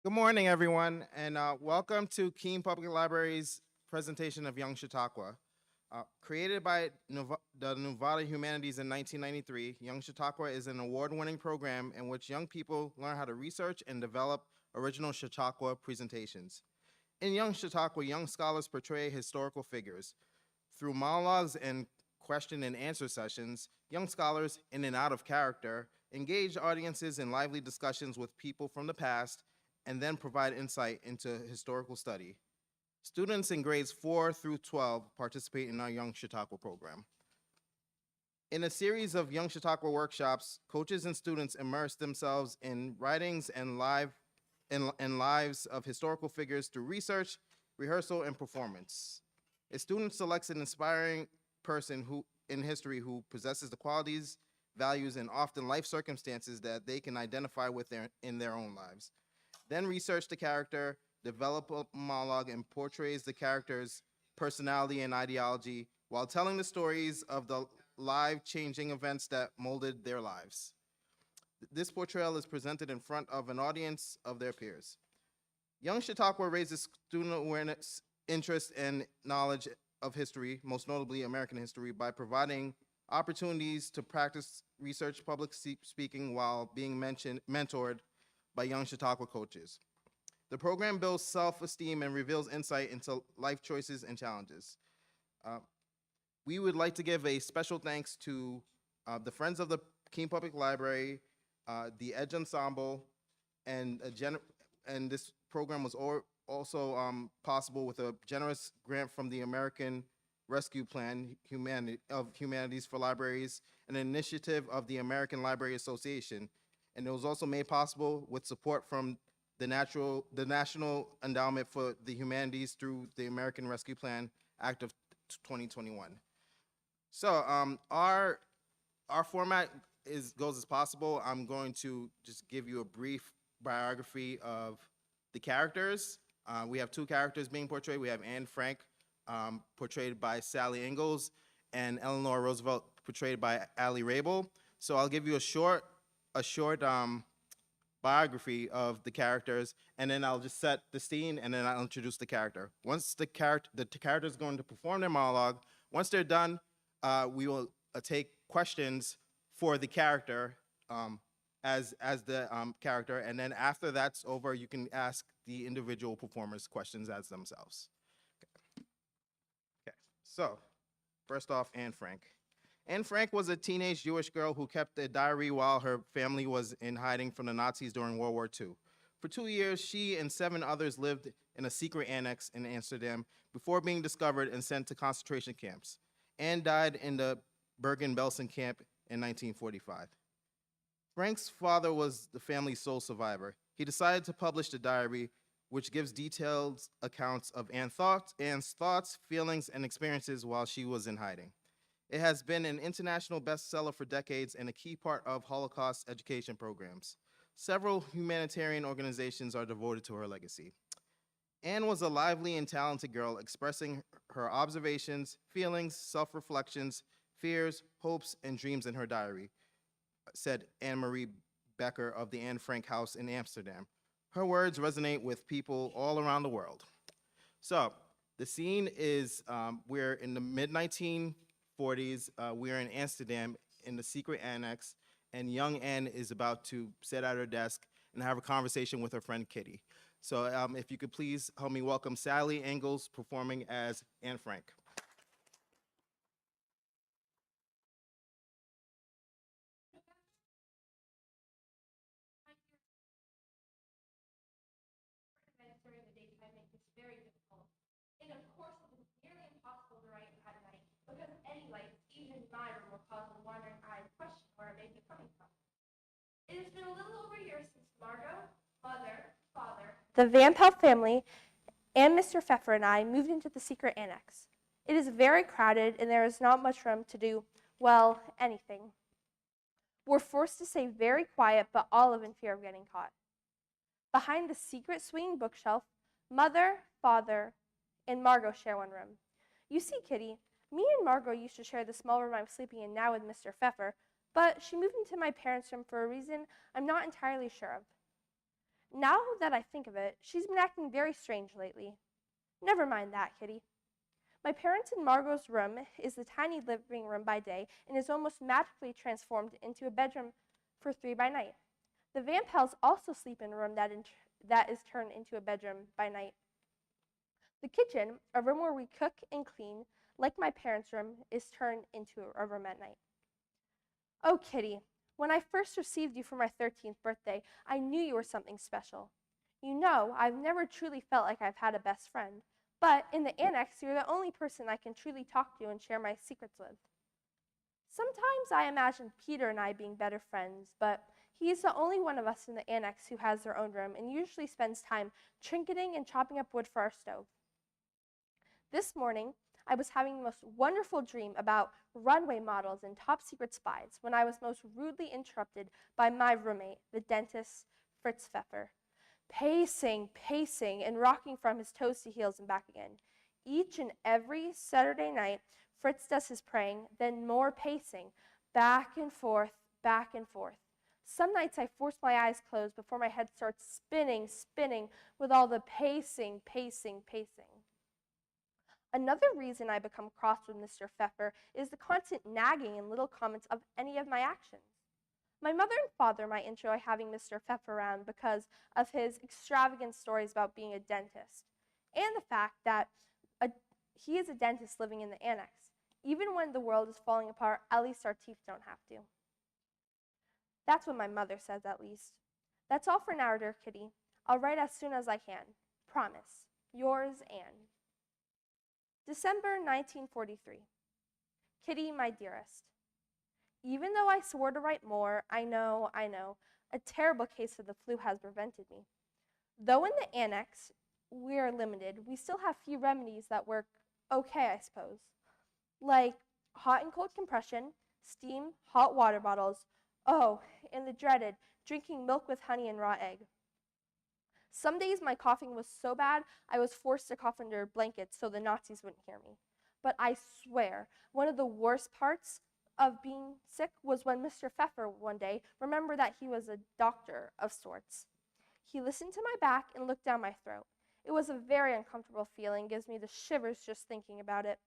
Good morning, everyone, and welcome to Keene Public Library's presentation of Young Chautauqua. Created by the Nevada Humanities in 1993, Young Chautauqua is an award-winning program in which young people learn how to research and develop original Chautauqua presentations. In Young Chautauqua, young scholars portray historical figures. Through monologues and question and answer sessions, young scholars, in and out of character, engage audiences in lively discussions with people from the past and then provide insight into historical study. Students in grades 4 through 12 participate in our Young Chautauqua program. In a series of Young Chautauqua workshops, coaches and students immerse themselves in writings and lives of historical figures through research, rehearsal, and performance. A student selects an inspiring person in history who possesses the qualities, values, and often life circumstances that they can identify with in their own lives. Then research the character, develop a monologue, and portrays the character's personality and ideology while telling the stories of the life-changing events that molded their lives. This portrayal is presented in front of an audience of their peers. Young Chautauqua raises student awareness, interest, and knowledge of history, most notably American history, by providing opportunities to practice research public speaking while being mentored by Young Chautauqua coaches. The program builds self-esteem and reveals insight into life choices and challenges. Uh, we would like to give a special thanks to the Friends of the Keene Public Library, the Edge Ensemble, and this program was also possible with a generous grant from the American Rescue Plan of Humanities for Libraries, an initiative of the American Library Association. And it was also made possible with support from the National Endowment for the Humanities through the American Rescue Plan Act of 2021. So our format goes as possible. I'm going to just give you a brief biography of the characters. We have two characters being portrayed. We have Anne Frank, portrayed by Sally Ingalls, and Eleanor Roosevelt, portrayed by Allie Rabel. So I'll give you a short biography of the characters, and then I'll just set the scene, and then I'll introduce the character. Once the character is going to perform their monologue, once they're done, we will take questions for the character as the character, and then after that's over, you can ask the individual performers questions as themselves. Okay. So, first off, Anne Frank. Anne Frank was a teenage Jewish girl who kept a diary while her family was in hiding from the Nazis during World War II. For 2 years, she and 7 others lived in a secret annex in Amsterdam before being discovered and sent to concentration camps. Anne died in the Bergen-Belsen camp in 1945. Frank's father was the family's sole survivor. He decided to publish the diary, which gives detailed accounts of Anne's thoughts, feelings, and experiences while she was in hiding. It has been an international bestseller for decades and a key part of Holocaust education programs. Several humanitarian organizations are devoted to her legacy. Anne was a lively and talented girl expressing her observations, feelings, self-reflections, fears, hopes, and dreams in her diary, said Anne Marie Becker of the Anne Frank House in Amsterdam. Her words resonate with people all around the world. So the scene is we're in the mid-1940s. We're in Amsterdam in the secret annex, and young Anne is about to sit at her desk and have a conversation with her friend Kitty. So if you could please help me welcome Sally Ingalls performing as Anne Frank. Events during the daytime make this very difficult. And of course, it is nearly impossible to write at night because any light, even in my room, will cause the wandering eye to question where it may be coming from. It has been a little over a year since Margot, mother, father, the Van Pelt family, and Mr. Pfeffer and I moved into the secret annex. It is very crowded and there is not much room to do, well, anything. We're forced to stay very quiet, but all of in fear of getting caught. Behind the secret swinging bookshelf, mother, father, and Margot share one room. You see, Kitty, me and Margot used to share the small room I'm sleeping in now with Mr. Pfeffer, but she moved into my parents' room for a reason I'm not entirely sure of. Now that I think of it, she's been acting very strange lately. Never mind that, Kitty. My parents and Margot's room is the tiny living room by day and is almost magically transformed into a bedroom for three by night. The Van Pels also sleep in a room that is turned into a bedroom by night. The kitchen, a room where we cook and clean, like my parents' room, is turned into a room at night. Oh, Kitty, when I first received you for my 13th birthday, I knew you were something special. You know, I've never truly felt like I've had a best friend, but in the annex, you're the only person I can truly talk to and share my secrets with. Sometimes I imagine Peter and I being better friends, but he's the only one of us in the annex who has their own room and usually spends time trinketing and chopping up wood for our stove. This morning, I was having the most wonderful dream about runway models and top secret spies when I was most rudely interrupted by my roommate, the dentist, Fritz Pfeffer, pacing, and rocking from his toes to heels and back again. Each and every Saturday night, Fritz does his praying, then more pacing, back and forth, back and forth. Some nights I force my eyes closed before my head starts spinning with all the pacing. Another reason I become cross with Mr. Pfeffer is the constant nagging and little comments of any of my actions. My mother and father might enjoy having Mr. Pfeffer around because of his extravagant stories about being a dentist, and the fact that he is a dentist living in the annex. Even when the world is falling apart, at least our teeth don't have to. That's what my mother says, at least. That's all for now, dear Kitty. I'll write as soon as I can. Promise. Yours, Anne. December 1943. Kitty, my dearest. Even though I swore to write more, I know, a terrible case of the flu has prevented me. Though in the annex we are limited, we still have few remedies that work okay, I suppose. Like hot and cold compression, steam, hot water bottles, oh, and the dreaded drinking milk with honey and raw egg. Some days my coughing was so bad I was forced to cough under blankets so the Nazis wouldn't hear me. But I swear, one of the worst parts of being sick was when Mr. Pfeffer one day remembered that he was a doctor of sorts. He listened to my back and looked down my throat. It was a very uncomfortable feeling, gives me the shivers just thinking about it.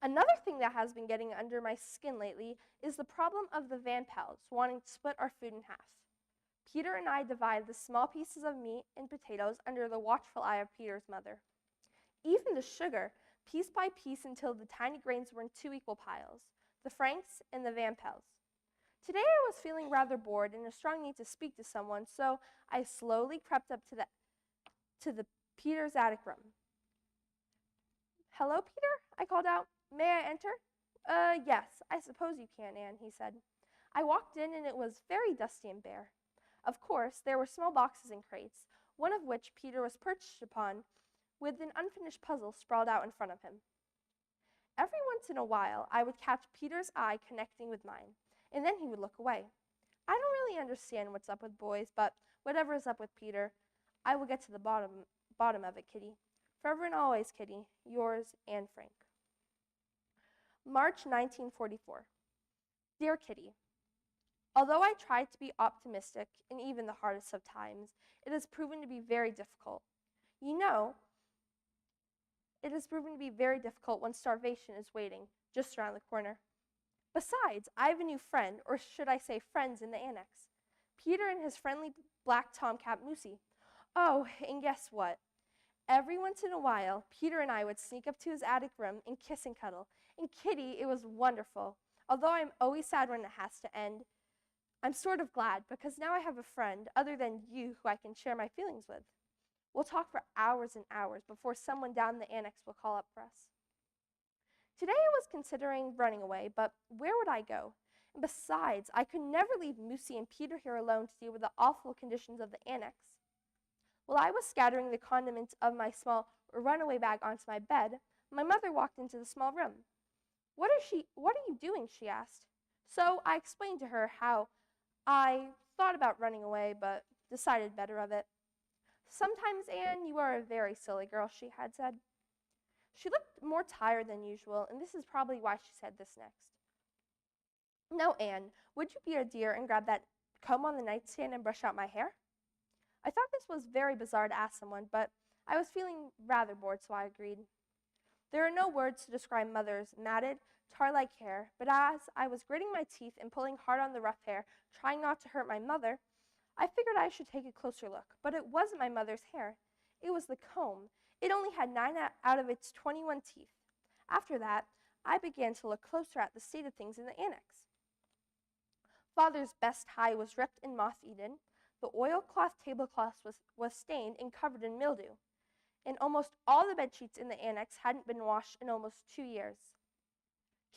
Another thing that has been getting under my skin lately is the problem of the Van Pels wanting to split our food in half. Peter and I divide the small pieces of meat and potatoes under the watchful eye of Peter's mother. Even the sugar, piece by piece until the tiny grains were in two equal piles, the Franks and the Van Pels. Today I was feeling rather bored and a strong need to speak to someone, so I slowly crept up to the Peter's attic room. Hello, Peter? I called out. May I enter? Yes, I suppose you can, Anne, he said. I walked in and it was very dusty and bare. Of course, there were small boxes and crates, one of which Peter was perched upon, with an unfinished puzzle sprawled out in front of him. Every once in a while, I would catch Peter's eye connecting with mine, and then he would look away. I don't really understand what's up with boys, but whatever is up with Peter, I will get to the bottom of it, Kitty. Forever and always, Kitty, yours, Anne Frank. March 1944. Dear Kitty, although I tried to be optimistic in even the hardest of times, it has proven to be very difficult. You know, it has proven to be very difficult when starvation is waiting just around the corner. Besides, I have a new friend, or should I say friends, in the annex. Peter and his friendly black tomcat Moosey. Oh, and guess what? Every once in a while, Peter and I would sneak up to his attic room and kiss and cuddle. And Kitty, it was wonderful. Although I'm always sad when it has to end, I'm sort of glad because now I have a friend other than you who I can share my feelings with. We'll talk for hours and hours before someone down in the annex will call up for us. Today I was considering running away, but where would I go? And besides, I could never leave Moosey and Peter here alone to deal with the awful conditions of the annex. While I was scattering the condiments of my small runaway bag onto my bed, my mother walked into the small room. What are you doing? She asked. So I explained to her how I thought about running away, but decided better of it. Sometimes, Anne, you are a very silly girl, she had said. She looked more tired than usual, and this is probably why she said this next. Now, Anne, would you be a dear and grab that comb on the nightstand and brush out my hair? I thought this was very bizarre to ask someone, but I was feeling rather bored, so I agreed. There are no words to describe Mother's matted, tar-like hair, but as I was gritting my teeth and pulling hard on the rough hair, trying not to hurt my mother, I figured I should take a closer look. But it wasn't my mother's hair. It was the comb. It only had 9 out of its 21 teeth. After that, I began to look closer at the state of things in the annex. Father's best tie was ripped and moth-eaten. The oilcloth tablecloth was stained and covered in mildew. And almost all the bed sheets in the annex hadn't been washed in almost 2 years.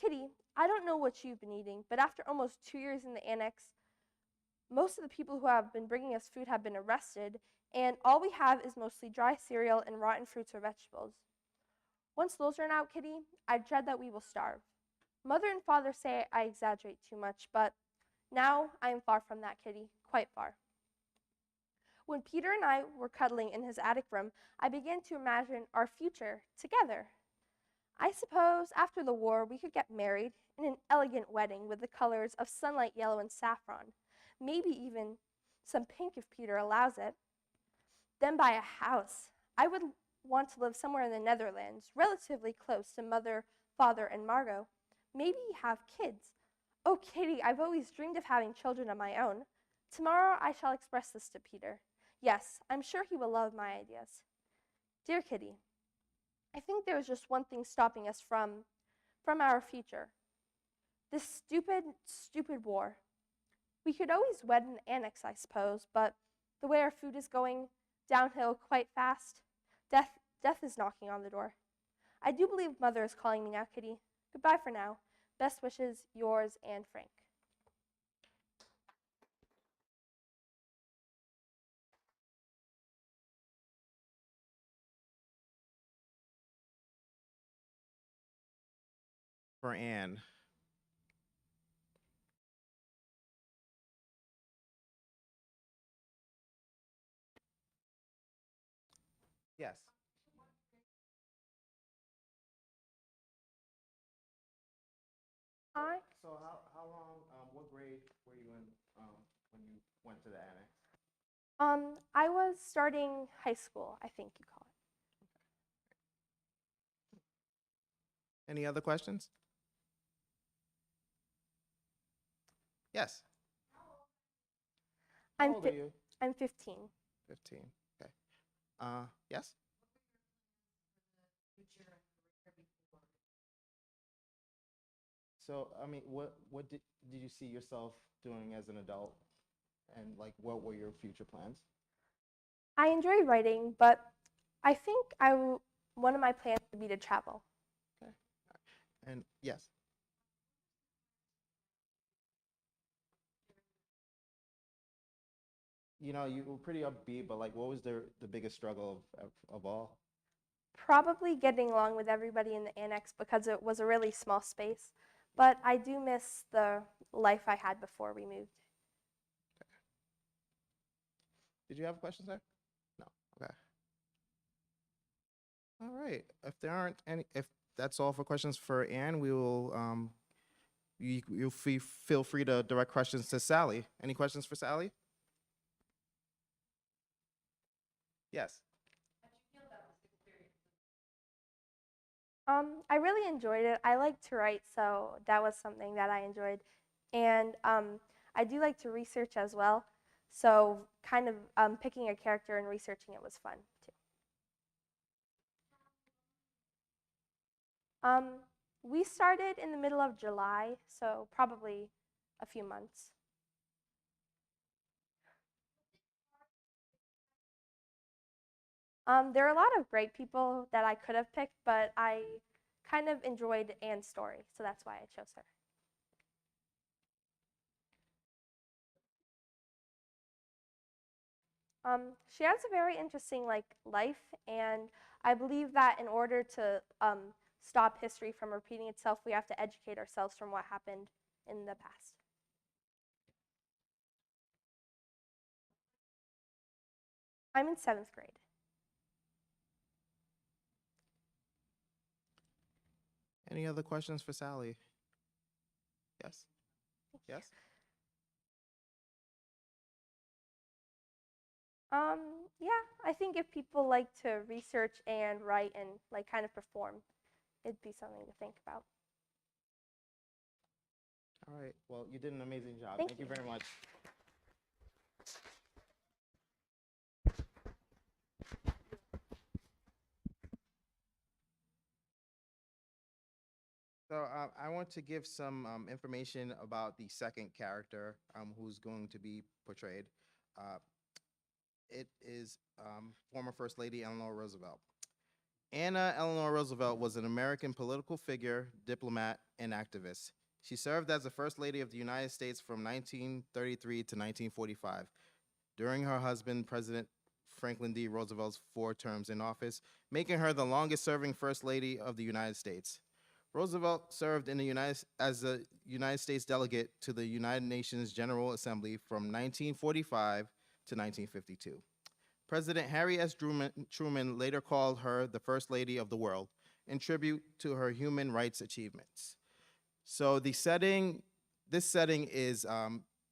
Kitty, I don't know what you've been eating, but after almost 2 years in the annex, most of the people who have been bringing us food have been arrested, and all we have is mostly dry cereal and rotten fruits or vegetables. Once those run out, Kitty, I dread that we will starve. Mother and Father say I exaggerate too much, but now I am far from that, Kitty, quite far. When Peter and I were cuddling in his attic room, I began to imagine our future together. I suppose after the war we could get married in an elegant wedding with the colors of sunlight yellow and saffron, maybe even some pink if Peter allows it. Then buy a house. I would want to live somewhere in the Netherlands, relatively close to Mother, Father, and Margot. Maybe have kids. Oh, Kitty, I've always dreamed of having children of my own. Tomorrow I shall express this to Peter. Yes, I'm sure he will love my ideas. Dear Kitty, I think there is just one thing stopping us from our future. This stupid, stupid war. We could always wed in the annex, I suppose, but the way our food is going downhill quite fast, death is knocking on the door. I do believe Mother is calling me now, Kitty. Goodbye for now. Best wishes, yours, and Frank. For Anne. Yes. Hi. So how long, what grade were you in when you went to the annex? I was starting high school, I think you call it. Any other questions? Yes. How old are you? I'm 15. 15. Okay. Yes? So, I mean, what did you see yourself doing as an adult? And like, what were your future plans? I enjoy writing, but I think one of my plans would be to travel. Okay. And yes. You know, you were pretty upbeat, but like, what was the biggest struggle of all? Probably getting along with everybody in the annex because it was a really small space, but I do miss the life I had before we moved. Did you have questions there? No. Okay. All right. If there aren't any, if that's all for questions for Anne, we will you feel free to direct questions to Sally. Any questions for Sally? Yes. I really enjoyed it. I like to write, so that was something that I enjoyed. And I do like to research as well. So kind of picking a character and researching it was fun too. We started in the middle of July, so probably a few months. There are a lot of great people that I could have picked, but I kind of enjoyed Anne's story, so that's why I chose her. She has a very interesting life, and I believe that in order to stop history from repeating itself, we have to educate ourselves from what happened in the past. I'm in 7th grade. Any other questions for Sally? Yes. Yes. Yeah, I think if people like to research and write and like kind of perform, it'd be something to think about. All right. Well, you did an amazing job. Thank Thank you you. very much. So I want to give some information about the second character who's going to be portrayed. Uh, it is former First Lady Eleanor Roosevelt. Anna Eleanor Roosevelt was an American political figure, diplomat, and activist. She served as the First Lady of the United States from 1933 to 1945. During her husband, President Franklin D. Roosevelt's 4 terms in office, making her the longest serving First Lady of the United States. Roosevelt served in the as a United States delegate to the United Nations General Assembly from 1945 to 1952. President Harry S. Truman later called her the First Lady of the World in tribute to her human rights achievements. So this setting is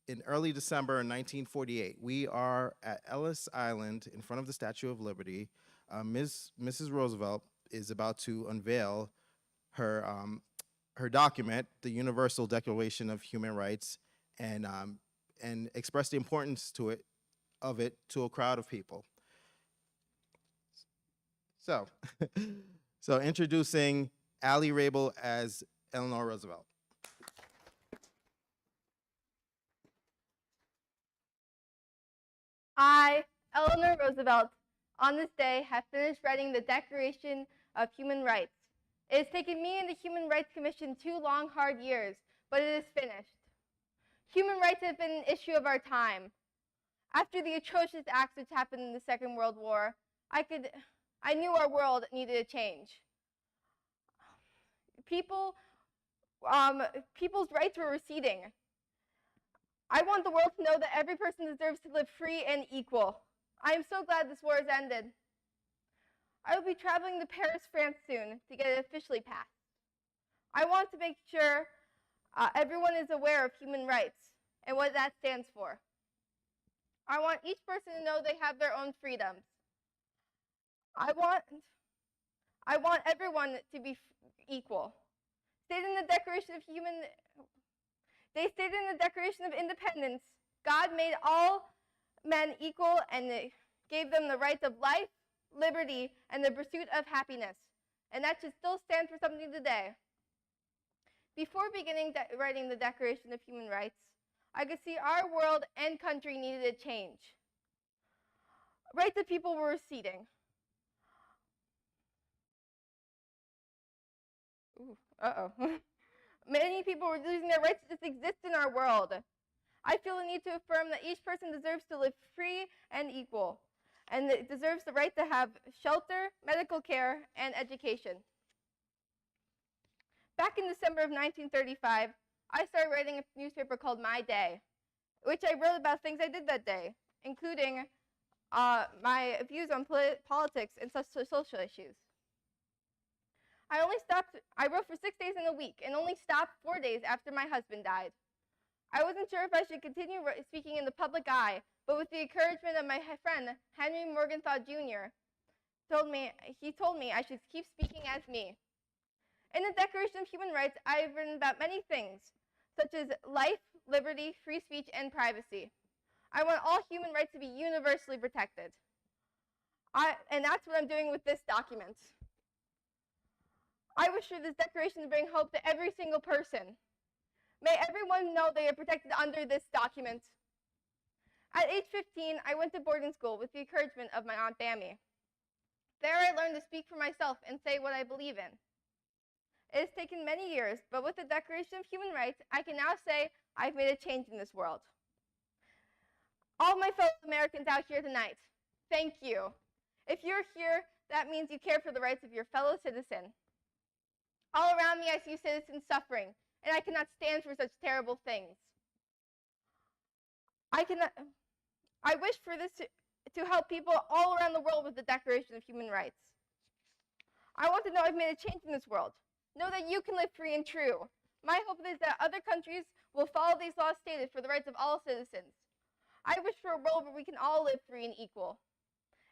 in early December 1948. We are at Ellis Island in front of the Statue of Liberty. Mrs. Roosevelt is about to unveil her document, the Universal Declaration of Human Rights, and express the importance of it to a crowd of people. So, so introducing Allie Rabel as Eleanor Roosevelt. I, Eleanor Roosevelt, on this day have finished writing the Declaration of Human Rights. It has taken me and the Human Rights Commission 2 long, hard years, but it is finished. Human rights have been an issue of our time. After the atrocious acts which happened in the Second World War, I knew our world needed a change. People's rights were receding. I want the world to know that every person deserves to live free and equal. I am so glad this war has ended. I will be traveling to Paris, France soon to get it officially passed. I want to make sure everyone is aware of human rights and what that stands for. I want each person to know they have their own freedoms. I want everyone to be equal. They stated in the Declaration of Independence, God made all men equal and gave them the rights of life, liberty, and the pursuit of happiness. And that should still stand for something today. Before beginning writing the Declaration of Human Rights, I could see our world and country needed a change. Rights of people were receding. Many people were losing their rights to just exist in our world. I feel the need to affirm that each person deserves to live free and equal, and it deserves the right to have shelter, medical care, and education. Back in December of 1935, I started writing a newspaper called My Day, which I wrote about things I did that day, including my views on politics and social issues. I wrote for 6 days in a week and only stopped 4 days after my husband died. I wasn't sure if I should continue speaking in the public eye, but with the encouragement of my friend, Henry Morgenthau Jr., he told me I should keep speaking as me. In the Declaration of Human Rights, I have written about many things, such as life, liberty, free speech, and privacy. I want all human rights to be universally protected. And that's what I'm doing with this document. I wish for this declaration to bring hope to every single person. May everyone know they are protected under this document. At age 15, I went to boarding school with the encouragement of my Aunt Bammy. There I learned to speak for myself and say what I believe in. It has taken many years, but with the Declaration of Human Rights, I can now say I've made a change in this world. All my fellow Americans out here tonight, thank you. If you're here, that means you care for the rights of your fellow citizen. All around me, I see citizens suffering, and I cannot stand for such terrible things. I wish for this to help people all around the world with the Declaration of Human Rights. I want to know I've made a change in this world. Know that you can live free and true. My hope is that other countries will follow these laws stated for the rights of all citizens. I wish for a world where we can all live free and equal.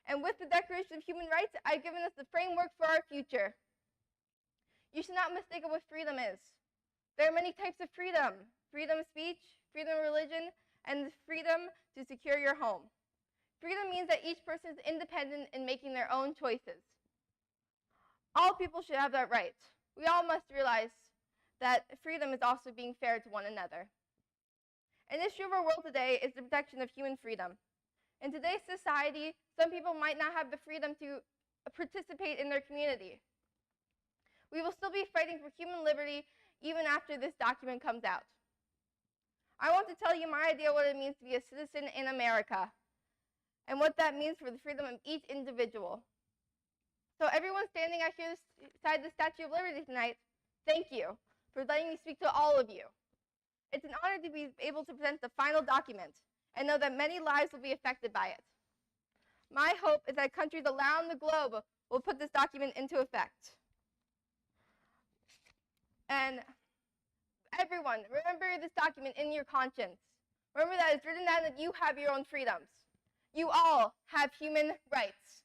And with the Declaration of Human Rights, I've given us the framework for our future. You should not mistake what freedom is. There are many types of freedom: freedom of speech, freedom of religion, and the freedom to secure your home. Freedom means that each person is independent in making their own choices. All people should have that right. We all must realize that freedom is also being fair to one another. An issue of our world today is the protection of human freedom. In today's society, some people might not have the freedom to participate in their community. We will still be fighting for human liberty even after this document comes out. I want to tell you my idea of what it means to be a citizen in America and what that means for the freedom of each individual. So everyone standing out here beside the Statue of Liberty tonight, thank you for letting me speak to all of you. It's an honor to be able to present the final document and know that many lives will be affected by it. My hope is that countries around the globe will put this document into effect. And everyone, remember this document in your conscience. Remember that it's written down that you have your own freedoms. You all have human rights.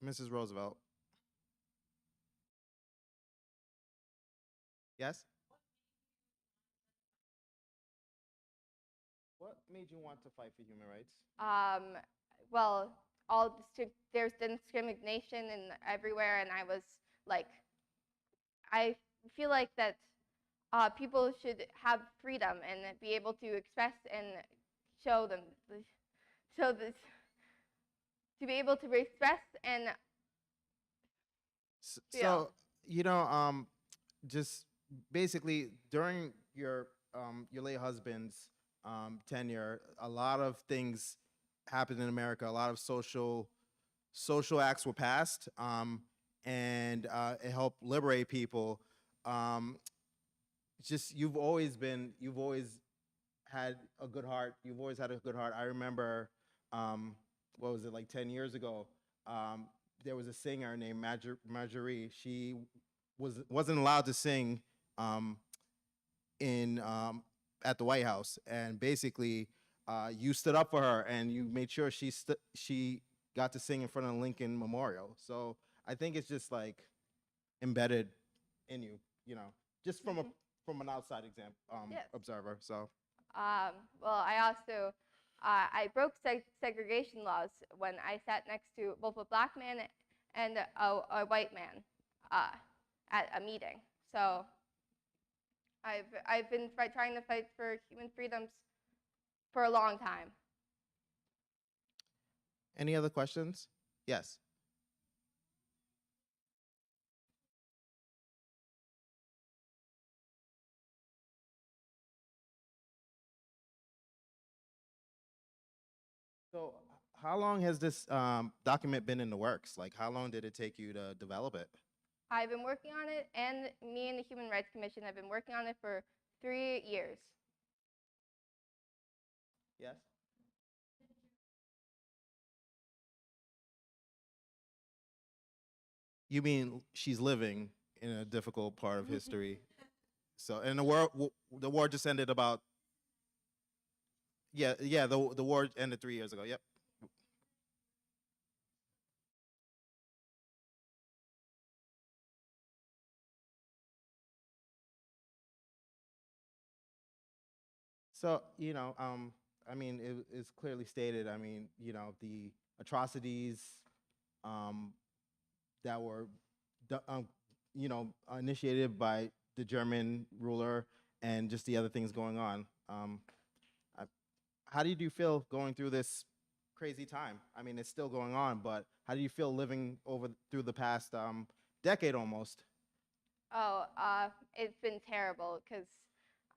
Mrs. Roosevelt. Yes? What made you want to fight for human rights? Well, there's discrimination and everywhere, and I was like, I feel like that people should have freedom and be able to express and show this, to be able to express and So, just basically during your late husband's tenure, a lot of things happened in America. A lot of social acts were passed, and it helped liberate people. Just you've always had a good heart. You've always had a good heart. I remember, what was it, like 10 years ago? There was a singer named Marjorie. She wasn't allowed to sing in at the White House, and basically, you stood up for her and you made sure she got to sing in front of the Lincoln Memorial. So I think it's just like embedded in you, just from an outside Yes. observer. So well, I also I broke segregation laws when I sat next to both a black man and a white man at a meeting. So I've been trying to fight for human freedoms for a long time. any other questions? Yes. So how long has this document been in the works? Like, how long did it take you to develop it? I've been working on it, and me and the Human Rights Commission have been working on it for 3 years. Yes. You mean she's living in a difficult part of history? So, and the war just ended about, yeah, the war ended 3 years ago. Yep. So, I mean, it's clearly stated. I mean, the atrocities um, that were, initiated by the German ruler, and just the other things going on. I, how do you feel going through this crazy time? I mean, it's still going on, but how do you feel living through the past decade almost? Oh, it's been terrible because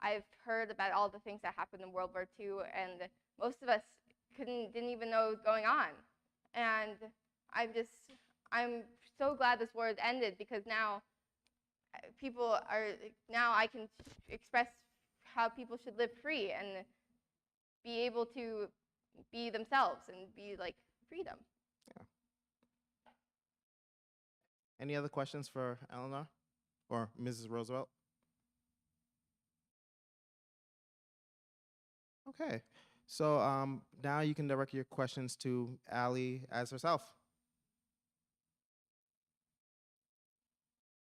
I've heard about all the things that happened in World War II, and most of us didn't even know what was going on. And I'm so glad this war has ended, because now now I can express how people should live free and be able to be themselves and be like freedom. Any other questions for Eleanor or Mrs. Roosevelt? Okay. So now you can direct your questions to Allie as herself.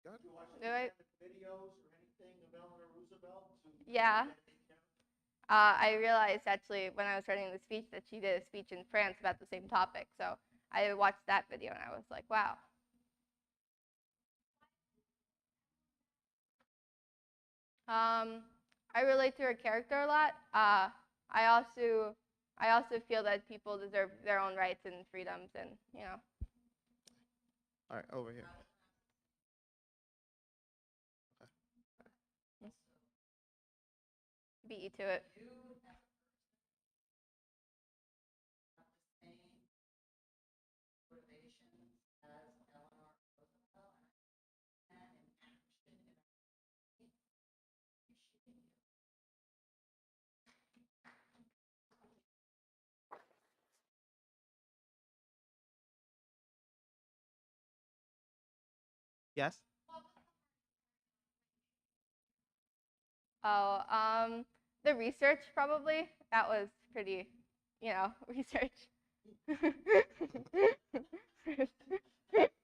Go ahead. Do I- Videos or anything of Eleanor Roosevelt? Yeah. I realized actually when I was writing the speech that she did a speech in France about the same topic. So I watched that video and I was like, wow. I relate to her character a lot. I also feel that people deserve their own rights and freedoms, and All right, over here. beat you to it. Yes? Oh, the research probably. That was pretty, research.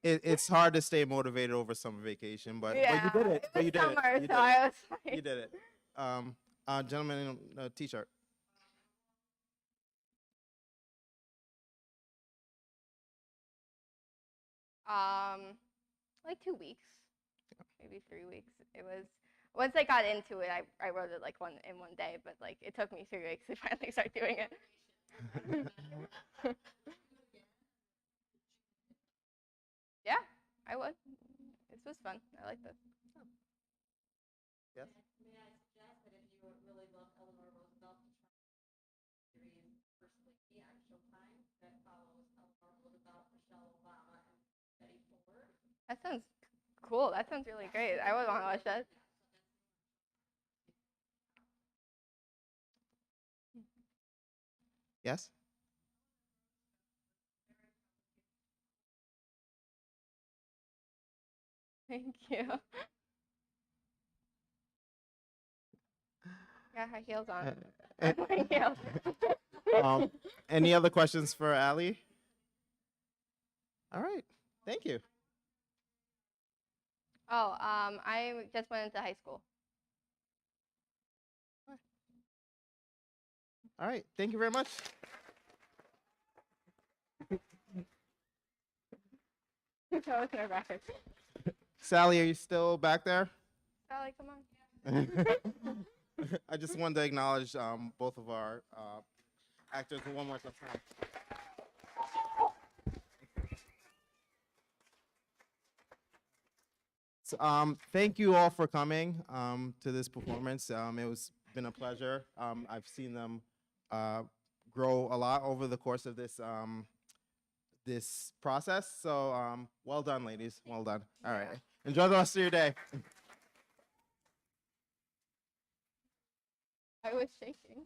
It's hard to stay motivated over summer vacation, but you Yeah, did it. it But was you did it. summer, You so did it. I was like, You did it. Gentleman in a t-shirt. like 2 weeks, maybe 3 weeks. It was once I got into it, I wrote it like in one day, but like it took me 3 weeks to finally start doing it. Yeah, I would. This was fun. I liked it. Yes? May I suggest that if you really love Eleanor Roosevelt, to try series firstly on Showtime that follows Eleanor Roosevelt, Michelle Obama, and Betty Ford. That sounds cool. That sounds really great. I would want to watch that. Yes? Thank you. Got high heels on. I'm wearing heels. Any other questions for Allie? All right. Thank you. Oh, I just went into high school. All right. Thank you very much. That was nerve-wracking. Sally, are you still back there? Sally, come on. I just wanted to acknowledge both of our actors one more time. So, thank you all for coming to this performance. It was been a pleasure. I've seen them grow a lot over the course of this process. So, well done, ladies. Well done. All right. Enjoy the rest of your day. I was shaking.